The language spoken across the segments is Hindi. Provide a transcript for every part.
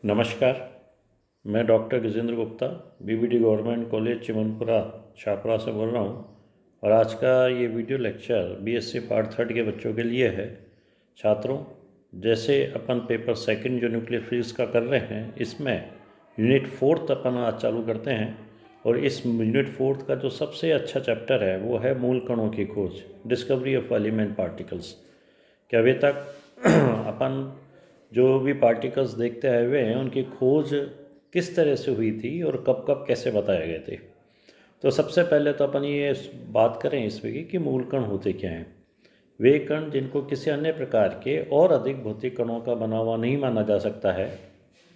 नमस्कार। मैं doctor Gajendra Gupta BBD government college Chimanpura Chapra से बोल रहा हूँ और आज का ये वीडियो लेक्चर बीएससी पार्ट 3 के बच्चों के लिए है। छात्रों, जैसे अपन पेपर सेकंड जो न्यूक्लियर फिजिक्स का कर रहे हैं, इसमें यूनिट 4 अपन आज चालू करते हैं और इस यूनिट 4 का जो सबसे अच्छा चैप्टर है वो है मूल कणों की खोज, डिस्कवरी ऑफ एलिमेंट पार्टिकल्स। कि अभी तक अपन जो भी पार्टिकल्स देखते आए हुए हैं उनकी खोज किस तरह से हुई थी और कब कब कैसे बताए गए थे। तो सबसे पहले तो अपन ये बात करें इसमें कि मूल कण होते क्या हैं। वे कण जिनको किसी अन्य प्रकार के और अधिक भौतिक कणों का बना हुआ नहीं माना जा सकता है,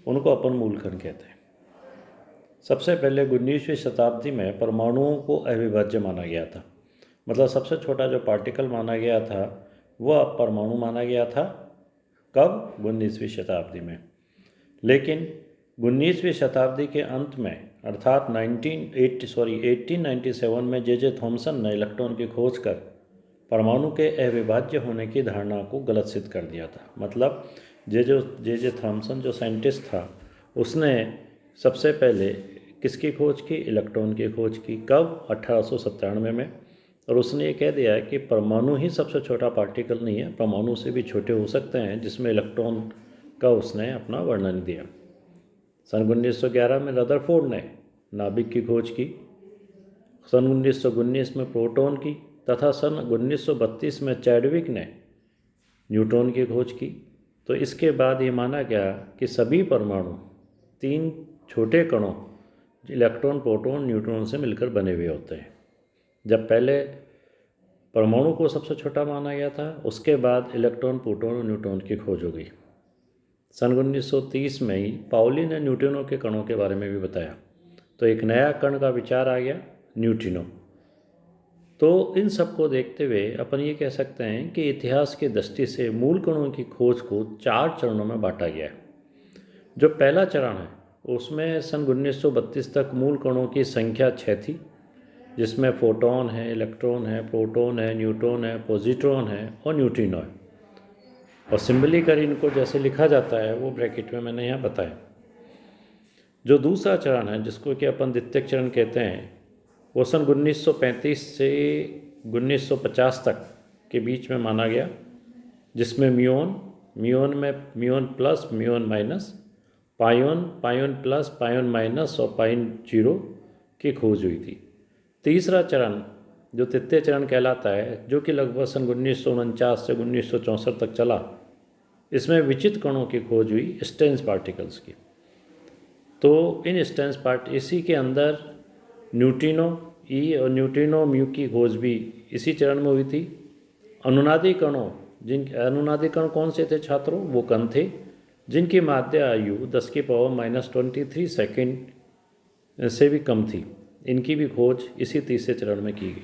उनको अपन मूल कण कहते हैं। सबसे पहले 19वीं शताब्दी में परमाणुओं को अविभाज्य माना गया था। मतलब सबसे छोटा जो पार्टिकल माना गया था वह परमाणु माना गया था। कब? 19वीं शताब्दी में। लेकिन 19वीं शताब्दी के अंत में अर्थात 1897 में जे थॉमसन ने इलेक्ट्रॉन की खोज कर परमाणु के अविभाज्य होने की धारणा को गलत सिद्ध कर दिया था। मतलब जे थॉमसन जो साइंटिस्ट था, उसने सबसे पहले किसकी खोज की? इलेक्ट्रॉन की खोज की। कब? 1897 में। और उसने ये कह दिया कि परमाणु ही सबसे छोटा पार्टिकल नहीं है, परमाणु से भी छोटे हो सकते हैं, जिसमें इलेक्ट्रॉन का उसने अपना वर्णन दिया। सन 1911 में रदरफोर्ड ने नाभिक की खोज की। सन 1919 में प्रोटॉन की तथा सन 1932 में चैडविक ने न्यूट्रॉन की खोज की। तो इसके बाद ये माना गया कि सभी परमाणु 3 छोटे कणों इलेक्ट्रॉन, प्रोटॉन, न्यूट्रॉन से मिलकर बने हुए होते हैं। जब पहले परमाणु को सबसे छोटा माना गया था, उसके बाद इलेक्ट्रॉन, प्रोटॉन और न्यूट्रॉन की खोज हो गई। सन 1930 में ही पाउली ने न्यूट्रिनो के कणों के बारे में भी बताया। तो एक नया कण का विचार आ गया, न्यूट्रिनो। तो इन सब को देखते हुए अपन ये कह सकते हैं कि इतिहास की दृष्टि से मूल कणों की खोज को 4 चरणों में बांटा गया है। जो पहला चरण है उसमें सन 1932 तक मूल कणों की संख्या 6 थी, जिसमें फोटोन है, इलेक्ट्रॉन है, प्रोटॉन है, न्यूट्रॉन है, पॉजिट्रॉन है और न्यूट्रिनो है। और सिंबली कर इनको जैसे लिखा जाता है वो ब्रैकेट में मैंने यहाँ बताया। जो दूसरा चरण है जिसको कि अपन द्वितीयक चरण कहते हैं, वो सन 1935 से 1950 तक के बीच में माना गया, जिसमें म्यून में म्यून प्लस, म्यून माइनस, पायोन प्लस, पायोन माइनस और पाइन जीरो की खोज हुई थी। तीसरा चरण जो तृतीय चरण कहलाता है, जो कि लगभग सन 1949 से 1964 तक चला, इसमें विचित्र कणों की खोज हुई, स्टेन्स पार्टिकल्स की। तो इन स्टेन्स इसी के अंदर न्यूट्रिनो ई और न्यूट्रिनो म्यू की खोज भी इसी चरण में हुई थी। अनुनादी कण कौन से थे छात्रों? वो कण थे जिनकी माध्य आयु 10⁻⁻23 सेकेंड से भी कम थी। इनकी भी खोज इसी तीसरे चरण में की गई।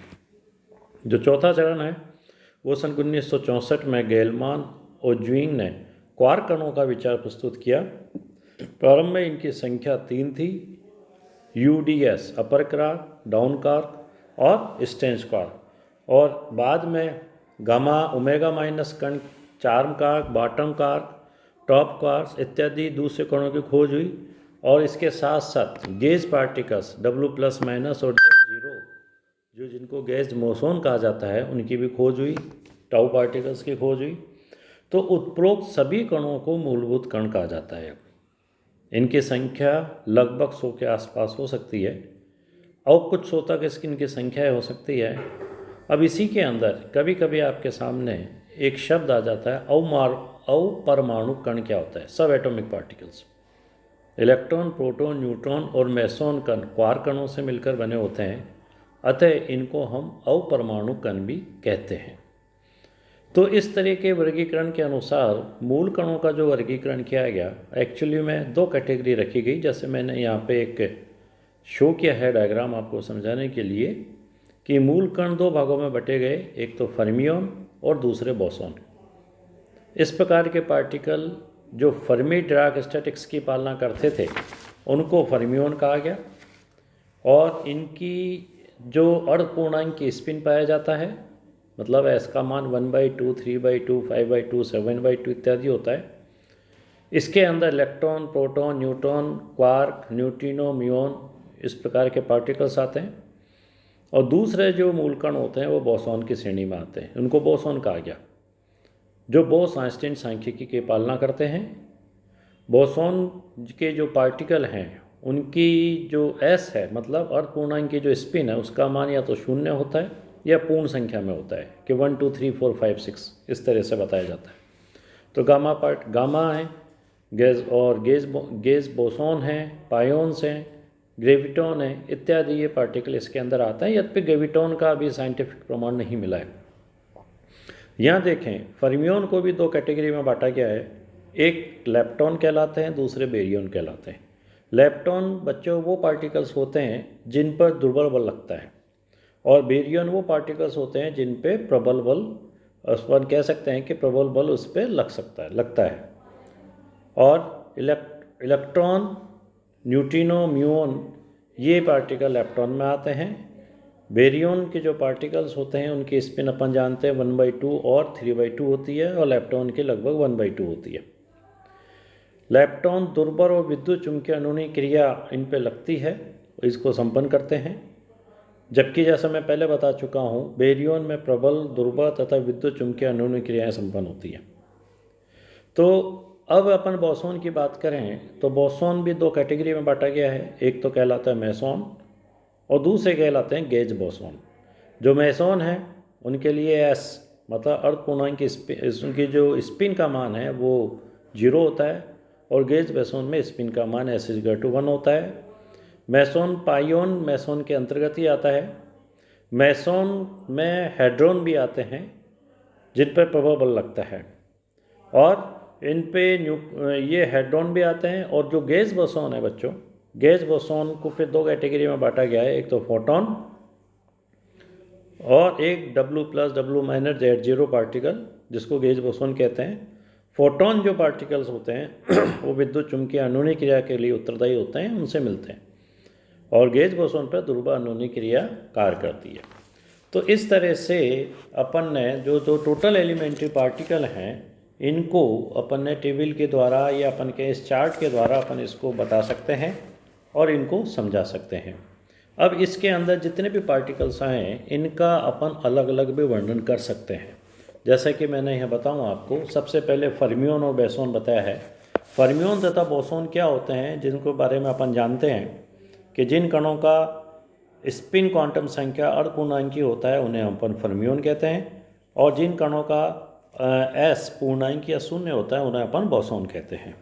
जो चौथा चरण है वो सन 1964 में गेलमान और ज्विंग ने क्वार्क कणों का विचार प्रस्तुत किया। प्रारंभ में इनकी संख्या 3 थी, यूडीएस अपर क्वार्क, डाउन क्वार्क और स्टेन्स क्वार्क। और बाद में गामा, ओमेगा माइनस कण, charm quark, bottom quark, top quark इत्यादि दूसरे कणों की खोज हुई। और इसके साथ साथ gauge particles W plus minus और Z0, जो जिनको गैस मोसोन कहा जाता है, उनकी भी खोज हुई। टाउ पार्टिकल्स की खोज हुई। तो उपरोक्त सभी कणों को मूलभूत कण कहा जाता है। इनकी संख्या लगभग 100 के आसपास हो सकती है और कुछ 100 तक इनकी संख्या हो सकती है। अब इसी के अंदर कभी कभी आपके सामने एक शब्द आ जाता है, अपरमाणु कण क्या होता है? सब atomic particles. Electron, proton, neutron और मेसोन कण क्वार्क कणों से मिलकर बने होते हैं, अतः इनको हम अपरमाणु कण भी कहते हैं। तो इस तरह के वर्गीकरण के अनुसार मूल कणों का जो वर्गीकरण किया गया, एक्चुअली में 2 कैटेगरी रखी गई। जैसे मैंने यहाँ पे एक शो किया है डायग्राम आपको समझाने के लिए कि मूल कण 2 भागों में बटे गए, एक तो फर्मियन और दूसरे बोसॉन। इस प्रकार के पार्टिकल जो फर्मी डिराक स्टैटिक्स की पालना करते थे उनको फर्मियन कहा गया। और इनकी जो अर्धपूर्णांक की स्पिन पाया जाता है, मतलब एस का मान 1/2, 3/2, 5/2, 7/2 इत्यादि होता है, इसके अंदर electron, proton, neutron, quark, neutrino, muon इस प्रकार के पार्टिकल्स आते हैं। और दूसरे जो मूल कण होते हैं वो बोसॉन की श्रेणी में आते हैं, उनको बोसॉन कहा गया, जो बोस-आइंस्टीन सांख्यिकी की पालना करते हैं। बोसॉन के जो पार्टिकल हैं उनकी जो एस है, मतलब अर्ध पूर्णांक की जो स्पिन है, उसका मान या तो शून्य होता है या पूर्ण संख्या में होता है कि 1 2 3 4 5 6 इस तरह से बताया जाता है। तो गामा है, गेज बोसॉन है, पायोन्स हैं, ग्रेविटॉन है इत्यादि, ये पार्टिकल इसके अंदर आता है। यद्यपि ग्रेविटॉन का अभी साइंटिफिक प्रमाण नहीं मिला है। यहाँ देखें, फर्मियोन को भी दो कैटेगरी में बांटा गया है, एक लेप्टॉन कहलाते हैं, दूसरे बेरियन कहलाते हैं। लेप्टॉन बच्चों वो पार्टिकल्स होते हैं जिन पर दुर्बल बल लगता है, और बेरियन वो पार्टिकल्स होते हैं जिन पे प्रबल बल, अपन कह सकते हैं कि प्रबल बल उस पर लगता है। और इलेक्ट्रॉन, न्यूट्रिनो, म्यूऑन ये पार्टिकल लेप्टॉन में आते हैं। बेरियन के जो पार्टिकल्स होते हैं उनकी स्पिन अपन जानते हैं 1/2 और 3/2 होती है, और लेप्टॉन की लगभग 1/2 होती है। लेप्टॉन दुर्बल और विद्युत चुंबकीय अनुनीय क्रिया इन पे लगती है, इसको संपन्न करते हैं। जबकि जैसा मैं पहले बता चुका हूँ, बेरियन में प्रबल, दुर्बल तथा विद्युत चुंबकीय अनुनीय क्रियाएँ संपन्न होती हैं। तो अब अपन बोसॉन की बात करें तो बोसॉन भी दो कैटेगरी में बांटा गया है, एक तो कहलाता है मेसॉन और दूसरे कहलाते हैं गेज बोसॉन। जो मेसॉन है उनके लिए एस मतलब अर्ध पूर्णांक की उनकी जो स्पिन का मान है वो 0 होता है, और गेज बोसॉन में स्पिन का मान S=1 होता है। मेसॉन पायोन मेसॉन के अंतर्गत ही आता है। मेसॉन में हेड्रॉन भी आते हैं जिन पर प्रबल बल लगता है, और इन पे ये हेड्रॉन भी आते हैं। और जो गेज बोसॉन है बच्चों, गेज बोसॉन को फिर दो कैटेगरी में बांटा गया है, एक तो फोटॉन और एक W+W- Z0 पार्टिकल जिसको गेज बोसॉन कहते हैं। फोटॉन जो पार्टिकल्स होते हैं वो विद्युत चुंबकीय अनुनीय क्रिया के लिए उत्तरदायी होते हैं, उनसे मिलते हैं, और गेज बोसॉन पर दुर्बल अनुनीय क्रिया कार्य करती है। तो इस तरह से अपन ने जो टोटल एलिमेंट्री पार्टिकल हैं इनको अपन ने टेबल के द्वारा या अपन के इस चार्ट के द्वारा अपन इसको बता सकते हैं और इनको समझा सकते हैं। अब इसके अंदर जितने भी पार्टिकल्स हैं इनका अपन अलग अलग भी वर्णन कर सकते हैं। जैसे कि मैंने यहाँ बताऊँ आपको, सबसे पहले फर्मियोन और बोसॉन बताया है। फर्मियोन तथा बोसॉन क्या होते हैं जिनको बारे में अपन जानते हैं कि जिन कणों का स्पिन क्वांटम संख्या अर्धपूर्णांकी होता है उन्हें अपन फर्मियोन कहते हैं, और जिन कणों का एस पूर्णांक या शून्य होता है उन्हें अपन बोसॉन कहते हैं।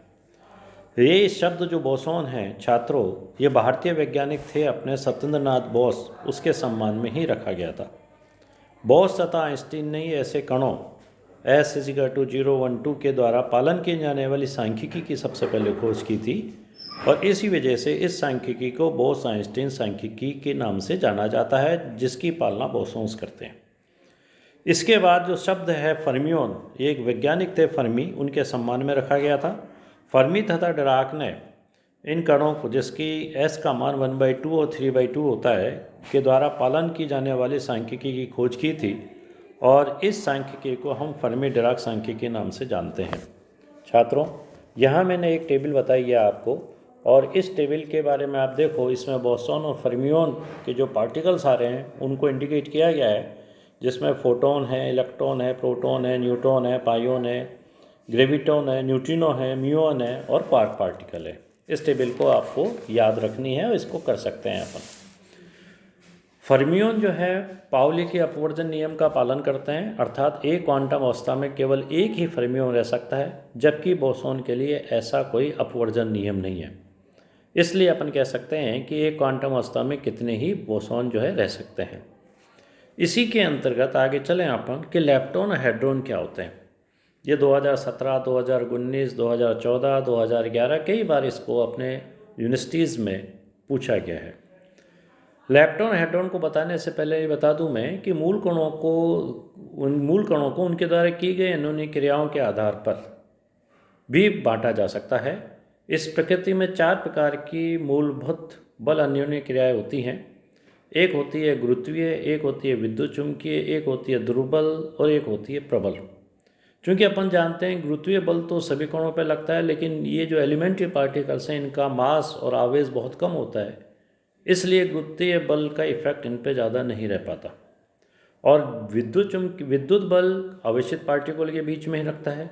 ये शब्द जो बोसॉन हैं छात्रों, ये भारतीय वैज्ञानिक थे अपने सत्येंद्रनाथ बोस, उसके सम्मान में ही रखा गया था। बोस तथा आइंस्टीन ने ही ऐसे कणों S=012 के द्वारा पालन की जाने वाली सांख्यिकी की सबसे पहले खोज की थी, और इसी वजह से इस सांख्यिकी को बोस आइंस्टीन सांख्यिकी के नाम से जाना जाता है, जिसकी पालना बोसॉन्स करते हैं। इसके बाद जो शब्द है फर्मियोन, ये एक वैज्ञानिक थे फर्मी, उनके सम्मान में रखा गया था। फर्मी तथा डिराक ने इन कणों को, जिसकी एस का मान 1/2 और 3/2 होता है, के द्वारा पालन की जाने वाली सांख्यिकी की खोज की थी, और इस सांख्यिकी को हम फर्मी डिराक सांख्यिकी के नाम से जानते हैं। छात्रों, यहाँ मैंने एक टेबल बताई है आपको, और इस टेबल के बारे में आप देखो, इसमें बोसॉन और फर्मियोन के जो पार्टिकल्स आ रहे हैं उनको इंडिकेट किया गया है, जिसमें फोटोन है, इलेक्ट्रॉन है, प्रोटॉन है, न्यूट्रॉन है, पायोन है, ग्रेविटॉन है, न्यूट्रिनो है, म्यूऑन है और क्वार्क पार्टिकल है। इस टेबल को आपको याद रखनी है और इसको कर सकते हैं अपन। फर्मियोन जो है पाउली के अपवर्जन नियम का पालन करते हैं, अर्थात एक क्वांटम अवस्था में केवल एक ही फर्मियोन रह सकता है, जबकि बोसॉन के लिए ऐसा कोई अपवर्जन नियम नहीं है। इसलिए अपन कह सकते हैं कि एक क्वांटम अवस्था में कितने ही बोसॉन जो है रह सकते हैं। इसी के अंतर्गत आगे चलें अपन कि लेप्टॉन और हेड्रॉन क्या होते हैं। ये 2017, 2019, 2014, 2011 कई बार इसको अपने यूनिवर्सिटीज़ में पूछा गया है। लेप्टॉन हेड्रॉन को बताने से पहले ये बता दूं मैं कि मूल कणों को उनके द्वारा की गई अनुनीय क्रियाओं के आधार पर भी बांटा जा सकता है। इस प्रकृति में 4 प्रकार की मूलभूत बल अन्योन्य क्रियाएं होती हैं। एक होती है गुरुत्वीय, एक होती है विद्युत चुंबकीय, एक होती है दुर्बल और एक होती है प्रबल। क्योंकि अपन जानते हैं गुरुत्वीय बल तो सभी कणों पर लगता है, लेकिन ये जो एलिमेंट्री पार्टिकल्स हैं इनका मास और आवेश बहुत कम होता है, इसलिए गुरुत्वीय बल का इफेक्ट इन पर ज़्यादा नहीं रह पाता। और विद्युत बल आवेशित पार्टिकल के बीच में ही रखता है,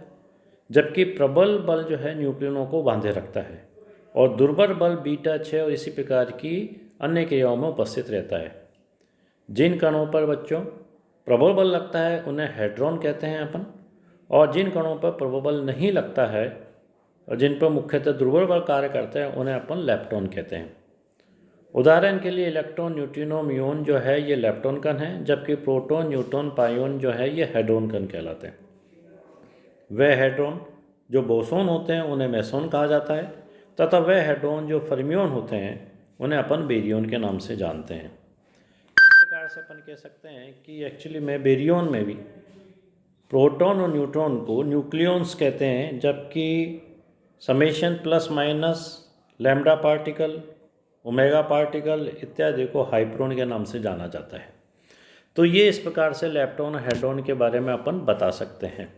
जबकि प्रबल बल जो है न्यूक्लियनों को बांधे रखता है, और दुर्बल बल बीटा 6 और इसी प्रकार की अन्य क्रियाओं में उपस्थित रहता है। जिन कणों पर बच्चों प्रबल बल लगता है उन्हें हेड्रॉन कहते हैं अपन, और जिन कणों पर प्रबल बल नहीं लगता है और जिन पर मुख्यतः दुर्बल बल कार्य करते हैं उन्हें अपन लेप्टॉन कहते हैं। उदाहरण के लिए इलेक्ट्रॉन, न्यूट्रिनो, म्यून जो है ये लेप्टॉन कण हैं, जबकि प्रोटॉन, न्यूट्रॉन, पायोन जो है ये हेड्रॉन कण कहलाते हैं। वह हेड्रॉन जो बोसोन होते हैं उन्हें मेसोन कहा जाता है, तथा वह हेड्रॉन जो फर्मियोन होते हैं उन्हें अपन बेरियोन के नाम से जानते हैं। इस प्रकार से अपन कह सकते हैं कि एक्चुअली में बेरियोन में भी प्रोटॉन और न्यूट्रॉन को न्यूक्लियॉन्स कहते हैं, जबकि summation plus minus lambda particle, omega particle इत्यादि को हाइप्रोन के नाम से जाना जाता है। तो ये इस प्रकार से लेप्टॉन और हेड्रॉन के बारे में अपन बता सकते हैं।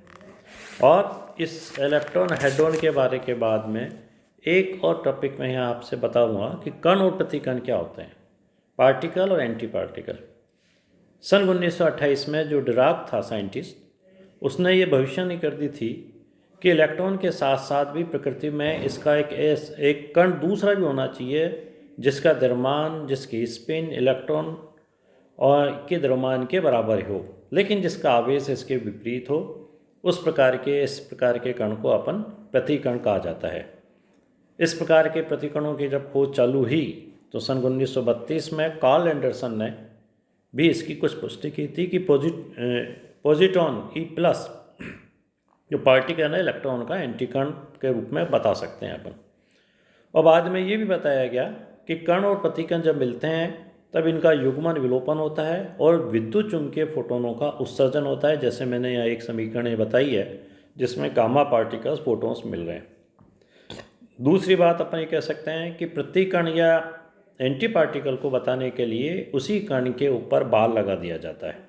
और इस इलेक्ट्रॉन हेड्रॉन के बारे के बाद में एक और टॉपिक मैं यहाँ आपसे बताऊँगा कि कण और प्रतिकण क्या होते हैं, पार्टिकल और एंटी पार्टिकल। सन 1928 में जो डिराक था साइंटिस्ट, उसने ये भविष्यवाणी कर दी थी कि इलेक्ट्रॉन के साथ साथ भी प्रकृति में इसका एक कण दूसरा भी होना चाहिए, जिसका द्रव्यमान, जिसकी स्पिन इलेक्ट्रॉन और के द्रव्यमान के बराबर हो, लेकिन जिसका आवेश इसके विपरीत हो। इस प्रकार के कण को अपन प्रतिकण कहा जाता है। इस प्रकार के प्रतिकणों की जब खोज चालू हुई तो सन 1932 में कार्ल एंडरसन ने भी इसकी कुछ पुष्टि की थी कि पॉजिट्रॉन ई प्लस जो पार्टिकल है इलेक्ट्रॉन का एंटीकण के रूप में बता सकते हैं अपन। और बाद में ये भी बताया गया कि कण और प्रतिकण जब मिलते हैं तब इनका युग्मन विलोपन होता है और विद्युत चुंबकीय फोटोनों का उत्सर्जन होता है, जैसे मैंने यहाँ एक समीकरण बताई है जिसमें गामा पार्टिकल्स फोटोन्स मिल रहे हैं। दूसरी बात अपन ये कह सकते हैं कि प्रतिकण या एंटी पार्टिकल को बताने के लिए उसी कण के ऊपर बाल लगा दिया जाता है।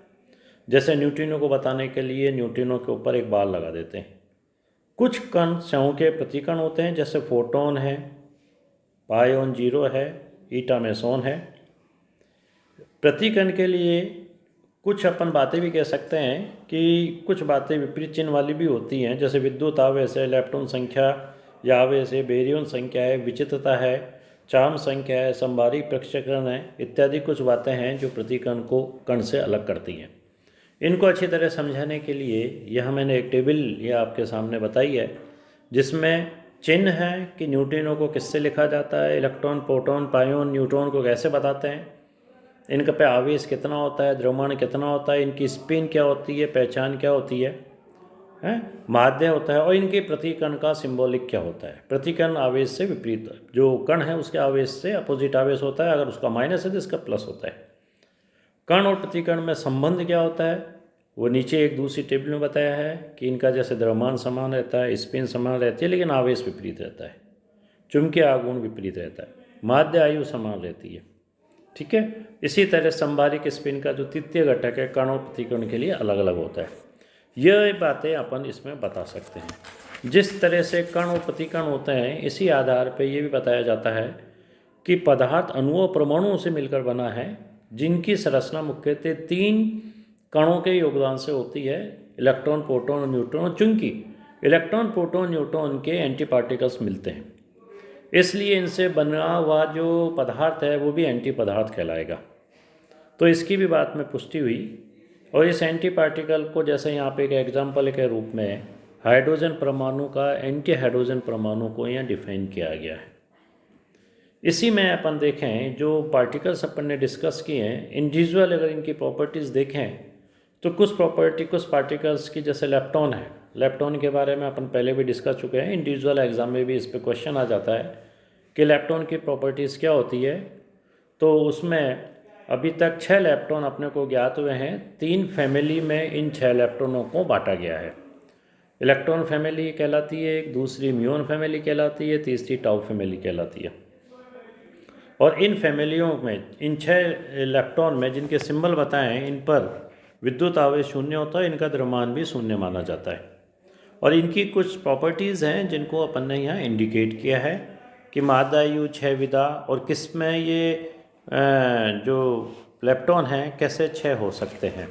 जैसे न्यूट्रिनो को बताने के लिए न्यूट्रिनो के ऊपर एक बाल लगा देते हैं। कुछ कण स्वयं के प्रतिकण होते हैं, जैसे फोटोन है, पायोन 0 है, ईटा मेसोन है। प्रतिकण के लिए कुछ अपन बातें भी कह सकते हैं कि कुछ बातें विपरीत चिन्ह वाली भी होती हैं, जैसे विद्युत आवेश है, लेप्टॉन संख्या या आवेश है, बेरियन संख्या है, विचित्रता है, चार्म संख्या है, संभारी प्रक्षेपण है इत्यादि कुछ बातें हैं जो प्रतिकण को कण से अलग करती हैं। इनको अच्छी तरह समझाने के लिए यह मैंने एक टेबल यह आपके सामने बताई है, जिसमें चिन्ह है कि न्यूट्रिनो को किससे लिखा जाता है, इलेक्ट्रॉन, प्रोटॉन, पायोन, न्यूट्रॉन को कैसे बताते हैं, इनका पे आवेश कितना होता है, द्रव्यमान कितना होता है, इनकी स्पिन क्या होती है, पहचान क्या होती है, माध्य होता है, और इनके प्रतिकण का सिंबॉलिक क्या होता है। प्रतिकण आवेश से विपरीत, जो कण है उसके आवेश से अपोजिट आवेश होता है, अगर उसका माइनस है तो इसका प्लस होता है। कण और प्रतिकण में संबंध क्या होता है वो नीचे एक दूसरी टेबल में बताया है कि इनका जैसे द्रव्यमान समान रहता है, स्पिन समान रहती है, लेकिन आवेश विपरीत रहता है, चुंबकीय आघूर्ण विपरीत रहता है, माध्य आयु समान रहती है। ठीक है, इसी तरह संभारिक स्पिन का जो तृतीय घटक है कण और प्रतिकण के लिए अलग अलग होता है। यह बातें अपन इसमें बता सकते हैं। जिस तरह से कण और प्रतिकण होते हैं, इसी आधार पर यह भी बताया जाता है कि पदार्थ अणुओं परमाणुओं से मिलकर बना है, जिनकी संरचना मुख्यतः 3 कणों के योगदान से होती है, इलेक्ट्रॉन, प्रोटॉन और न्यूट्रॉन। चूंकि इलेक्ट्रॉन, प्रोटॉन, न्यूट्रॉन के एंटी पार्टिकल्स मिलते हैं, इसलिए इनसे बना हुआ जो पदार्थ है वो भी एंटी पदार्थ कहलाएगा। तो इसकी भी बात में पुष्टि हुई, और इस एंटी पार्टिकल को जैसे यहाँ पे एक एग्जाम्पल के रूप में हाइड्रोजन परमाणु का एंटी हाइड्रोजन परमाणु को यहाँ डिफाइन किया गया है। इसी में अपन देखें जो पार्टिकल्स अपन ने डिस्कस किए हैं, इंडिविजुअल अगर इनकी प्रॉपर्टीज़ देखें तो कुछ पार्टिकल्स की, जैसे लेप्टॉन है, लेप्टॉन के बारे में अपन पहले भी डिस्कस चुके हैं, इंडिविजुअल एग्जाम में भी इस पर क्वेश्चन आ जाता है कि लेप्टॉन की प्रॉपर्टीज़ क्या होती है। तो उसमें अभी तक 6 लेप्टॉन अपने को ज्ञात हुए हैं। 3 फैमिली में इन 6 लेप्टॉनों को बांटा गया है। इलेक्ट्रॉन फैमिली कहलाती है एक, दूसरी म्यून फैमिली कहलाती है, तीसरी टाउ फैमिली कहलाती है। और इन फैमिलियों में, इन 6 इलेक्ट्रॉन में जिनके सिंबल बताएं, इन पर विद्युत आवेश 0 होता है, इनका द्रव्यमान भी 0 माना जाता है। और इनकी कुछ प्रॉपर्टीज़ हैं जिनको अपन ने यहाँ इंडिकेट किया है कि मादायु 6 विदा और किस में ये जो लेप्टॉन हैं कैसे 6 हो सकते हैं।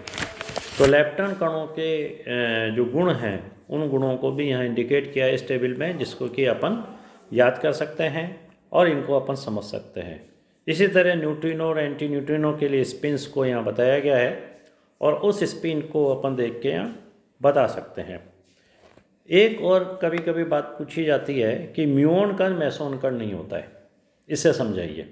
तो लेप्टॉन कणों के जो गुण हैं उन गुणों को भी यहाँ इंडिकेट किया है इस टेबल में, जिसको कि अपन याद कर सकते हैं और इनको अपन समझ सकते हैं। इसी तरह न्यूट्रिनो और एंटी न्यूट्रिनो के लिए स्पिन्स को यहाँ बताया गया है और उस स्पिन को अपन देख के यहाँ बता सकते हैं। एक और कभी कभी बात पूछी जाती है कि म्यूऑन कण मेसोन कण नहीं होता है, इसे समझाइए।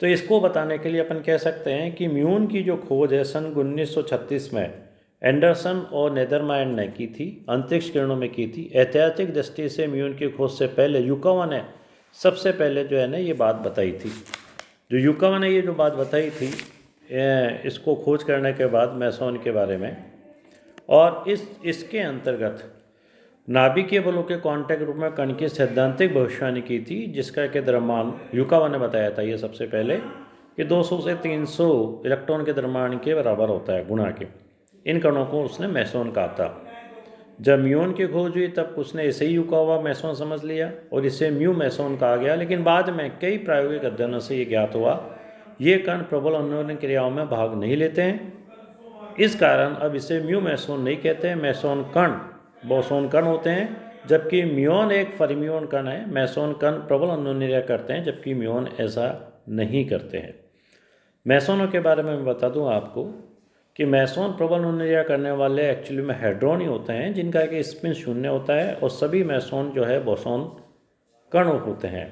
तो इसको बताने के लिए अपन कह सकते हैं कि म्यूऑन की जो खोज है सन 1936 में एंडरसन और नेदरमैयर ने की थी, अंतरिक्ष किरणों में की थी। ऐतिहासिक दृष्टि से म्यूऑन की खोज से पहले युकावा ने सबसे पहले जो है ना ये बात बताई थी। जो युकावा ने ये जो बात बताई थी इसको खोज करने के बाद मेसोन के बारे में, और इसके अंतर्गत नाभिकीय बलों के कांटेक्ट रूप में कण की सैद्धांतिक भविष्यवाणी की थी, जिसका के द्रव्यमान युकावा ने बताया था ये सबसे पहले कि 200 से 300 इलेक्ट्रॉन के द्रव्यमान के बराबर होता है गुणा के। इन कणों को उसने मेसोन कहा था। जब म्यूऑन की खोज हुई तब उसने इसे ही युकावा मेसोन समझ लिया और इसे म्यू मेसोन कहा गया, लेकिन बाद में कई प्रायोगिक अध्ययनों से ये ज्ञात हुआ ये कण प्रबल अन्योन्य क्रियाओं में भाग नहीं लेते हैं। इस कारण अब इसे म्यू मेसोन नहीं कहते हैं, मेसोन कण बोसोन कण होते हैं, जबकि म्यूऑन एक फर्मियोन कण है। मेसोन कण प्रबल अन्योन्य क्रिया करते हैं जबकि म्यूऑन ऐसा नहीं करते हैं। मेसोनों के बारे में मैं बता दूं आपको कि मेसोन प्रबल अन्योन्य क्रिया करने वाले एक्चुअली में हेड्रॉन ही होते हैं, जिनका कि स्पिन शून्य होता है, और सभी मेसोन जो है बोसोन कण होते हैं।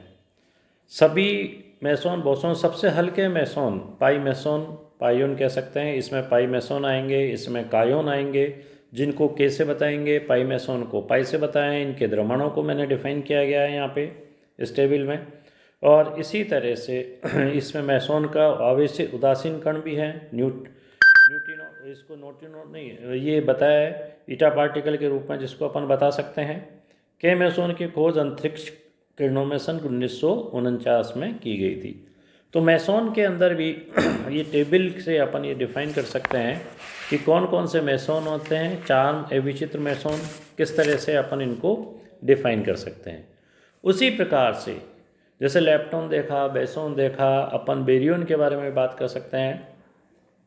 सभी मेसोन बोसोन सबसे हल्के मेसोन पाई मेसोन पाइयोन कह सकते हैं, इसमें पाई मेसोन आएंगे, इसमें कायोन आएंगे, जिनको के से बताएंगे, पाई मेसोन को पाई से बताएं। इनके द्रव्यमानों को मैंने डिफाइन किया गया है यहाँ पे इस टेबल में। और इसी तरह से इसमें मेसोन का आवेशित उदासीन कण भी है, न्यूट्रिनो, इसको न्यूट्रिनो नहीं ये बताया है ईटा पार्टिकल के रूप में, जिसको अपन बता सकते हैं। के मेसोन की खोज अंतरिक्ष किरणों में सन 1949 में की गई थी। तो मेसोन के अंदर भी ये टेबल से अपन ये डिफाइन कर सकते हैं कि कौन कौन से मेसोन होते हैं। चार्म विचित्र मेसोन किस तरह से अपन इनको डिफाइन कर सकते हैं। उसी प्रकार से जैसे लेप्टॉन देखा, बेसोन देखा, अपन बेरियन के बारे में बात कर सकते हैं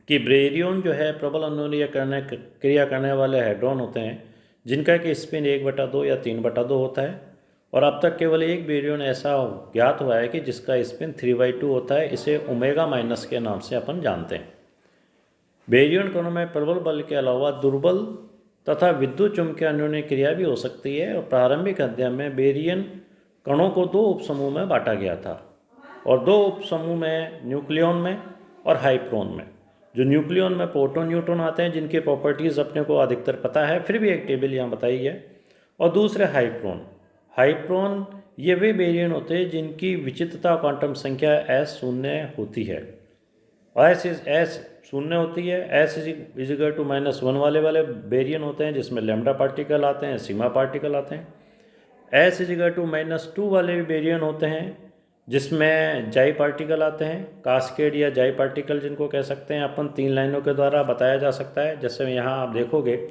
कि बेरियन जो है प्रबल अन्योन्य क्रिया करने वाले हेड्रॉन होते हैं, जिनका कि स्पिन 1/2 या 3/2 होता है। और अब तक केवल एक बेरियन ऐसा ज्ञात हुआ है कि जिसका स्पिन 3/2 होता है, इसे ओमेगा माइनस के नाम से अपन जानते हैं। बेरियन कणों में प्रबल बल के अलावा दुर्बल तथा विद्युत चुंबकीय अन्योन्य क्रिया भी हो सकती है। और प्रारंभिक अध्ययन में बेरियन कणों को 2 उपसमूह में बांटा गया था, और 2 उपसमूह में न्यूक्लियन में और हाइप्रोन में। जो न्यूक्लियन में प्रोटॉन न्यूट्रॉन आते हैं, जिनकी प्रॉपर्टीज़ अपने को अधिकतर पता है, फिर भी एक टेबल यहाँ बताई है। और दूसरे हाइप्रोन ये वे बेरियन होते हैं जिनकी विचित्रता क्वांटम संख्या S शून्य होती है। S शून्य होती है। S इजिकल टू -1 वाले बेरियन होते हैं, जिसमें लैम्डा पार्टिकल आते हैं, सीमा पार्टिकल आते हैं। S इजिकल टू -2 वाले भी बेरियन होते हैं, जिसमें जाई पार्टिकल आते हैं। कास्केड या जाई पार्टिकल जिनको कह सकते हैं अपन, 3 लाइनों के द्वारा बताया जा सकता है। जैसे यहाँ आप देखोगे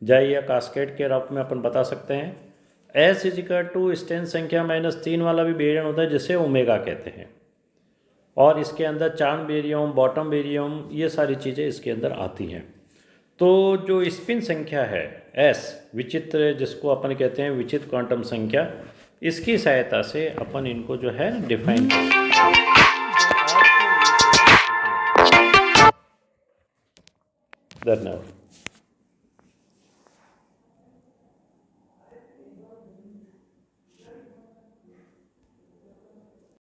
जाई या कास्केड के रूप में अपन बता सकते हैं। S इजिकल टू स्टेन संख्या -3 वाला भी बेरियन होता है, जिसे ओमेगा कहते हैं। और इसके अंदर चार्म बेरियम, बॉटम बेरियम, ये सारी चीज़ें इसके अंदर आती हैं। तो जो स्पिन संख्या है S विचित्र, जिसको अपन कहते हैं विचित्र क्वांटम संख्या, इसकी सहायता से अपन इनको जो है डिफाइन धन्यवाद।